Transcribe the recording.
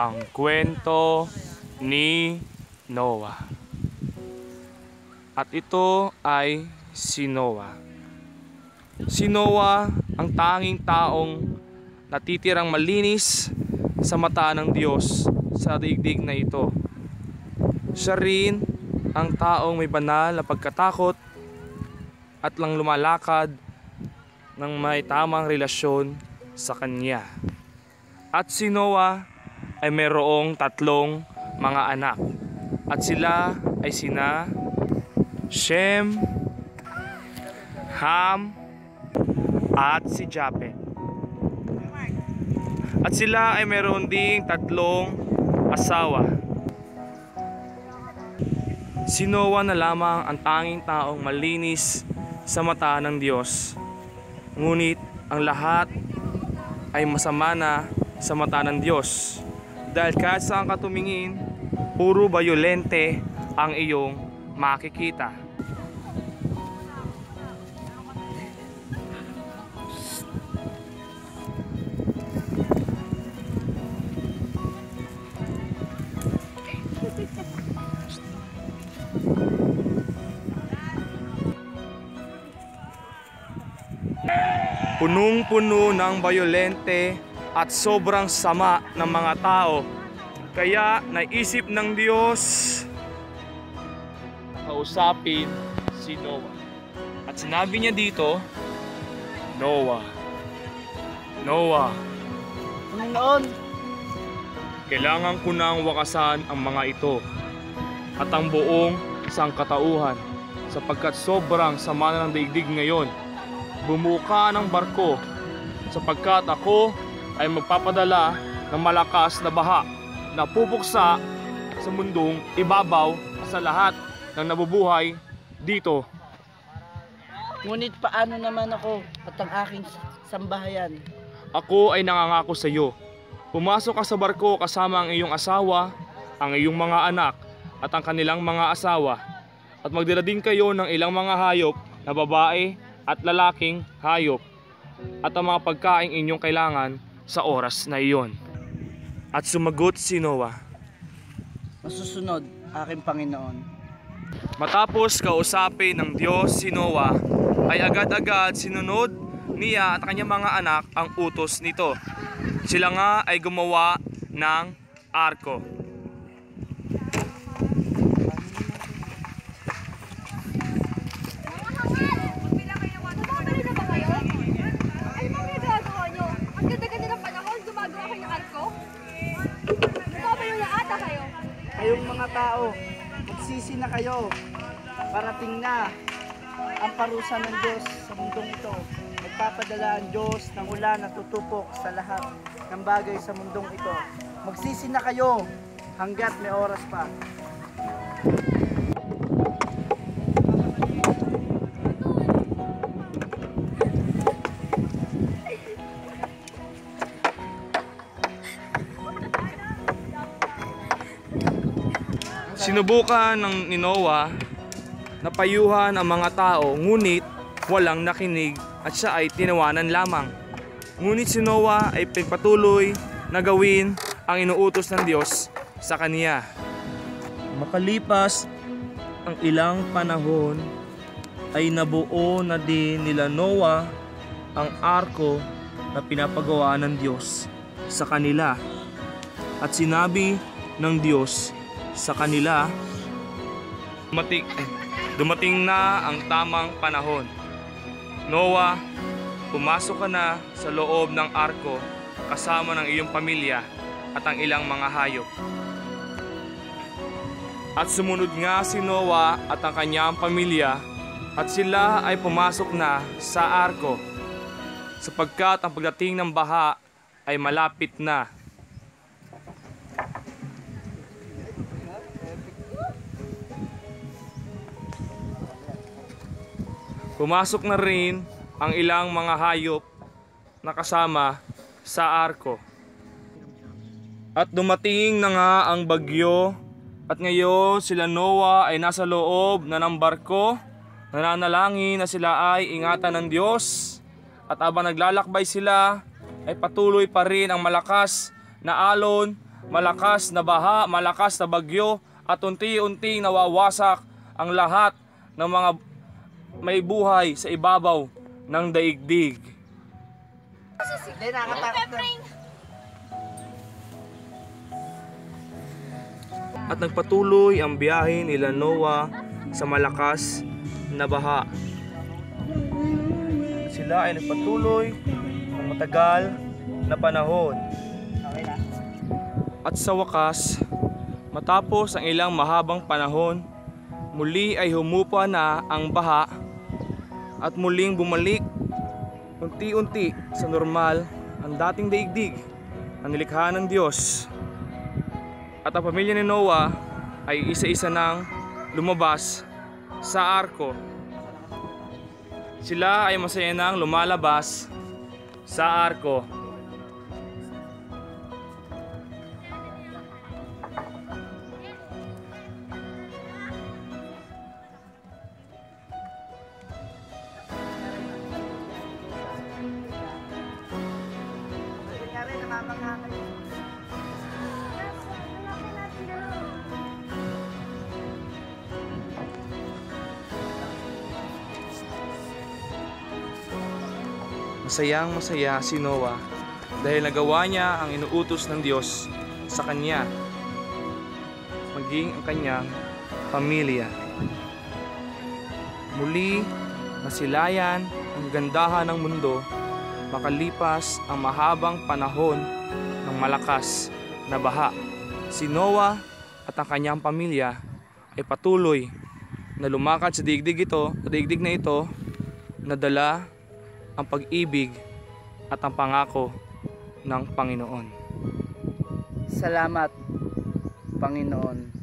ang kwento ni Noah. At ito ay si Noah. Si Noah ang tanging taong natitirang malinis sa mata ng Diyos sa daigdig na ito. Siya rin ang taong may banal na pagkatakot at lang lumalakad ng may tamang relasyon sa Kanya. At si Noah ay mayroong 3 mga anak. At sila ay sina Shem, Ham, at si Japhet. At sila ay mayroon ding 3 asawa. Si Noah na lamang ang tanging taong malinis sa mata ng Diyos. Ngunit ang lahat ay masama na sa mata ng Diyos. Dahil kahit saan ka tumingin, puro bayolente ang iyong makikita. Punong-puno ng bayolente at sobrang sama ng mga tao. Kaya naisip ng Diyos kausapin si Noah. At sinabi niya dito, Noah, Noah, Panginoon, kailangan ko nang wakasan ang mga ito at ang buong sangkatauhan sapagkat sobrang sama na ng daigdig ngayon. Bumuka ng barko sapagkat ako ay magpapadala ng malakas na baha na pupuksa sa mundong ibabaw sa lahat ng nabubuhay dito. ngunit paano naman ako at ang aking sambahayan? Ako ay nangangako sa iyo. Pumasok ka sa barko kasama ang iyong asawa, ang iyong mga anak at ang kanilang mga asawa. At magdala din kayo ng ilang mga hayop na babae at lalaking hayop at ang mga pagkaing inyong kailangan sa oras na iyon. At sumagot si Noah, Masusunod, aking Panginoon. matapos kausapin ng Diyos si Noah, ay agad-agad sinunod niya at kanyang mga anak ang utos nito. Sila nga ay gumawa ng arko. Kayong mga tao, magsisi na kayo. Parating na ang parusa ng Diyos sa mundong ito. Nagpapadala ang Diyos ng ulan na tutupok sa lahat ng bagay sa mundong ito. Magsisi na kayo hanggat may oras pa. Sinubukan ni Noah na payuhan ang mga tao, ngunit walang nakinig at siya ay tinawanan lamang. Ngunit si Noah ay pagpatuloy na gawin ang inuutos ng Diyos sa kaniya. Makalipas ang ilang panahon ay nabuo na din nila Noah ang arko na pinapagawa ng Diyos sa kanila. At sinabi ng Diyos sa kanila, dumating na ang tamang panahon. Noah, pumasok ka na sa loob ng arko kasama ng iyong pamilya at ang ilang mga hayop. At sumunod nga si Noah at ang kanyang pamilya at sila ay pumasok na sa arko sapagkat ang pagdating ng baha ay malapit na. Pumasok na rin ang ilang mga hayop na kasama sa arko. At dumating na nga ang bagyo at ngayon sila Noah ay nasa loob na ng barko, nananalangin na sila ay ingatan ng Diyos. At habang naglalakbay sila ay patuloy pa rin ang malakas na alon malakas na baha, malakas na bagyo, at unti-unting nawawasak ang lahat ng mga may buhay sa ibabaw ng daigdig. Hindi, nakakatakot na. At nagpatuloy ang biyahe nila Noah sa malakas na baha. Sila ay nagpatuloy ng matagal na panahon. Okay na. At sa wakas, matapos ang ilang mahabang panahon, muli ay humupa na ang baha at muling bumalik unti-unti sa normal ang dating daigdig na nilikha ng Diyos. At ang pamilya ni Noah ay isa-isa nang lumabas sa arko. Sila ay masaya nang lumalabas sa arko. Kunyari, namamangha kayo. Masayang masaya si Noah dahil nagawa niya ang inuutos ng Diyos sa kanya, maging ang kanyang pamilya. Muli nasilayan ang gandahan ng mundo makalipas ang mahabang panahon ng malakas na baha. Si Noah at ang kanyang pamilya ay patuloy na lumakad sa daigdig na ito, na dala ang pag-ibig at ang pangako ng Panginoon. Salamat, Panginoon.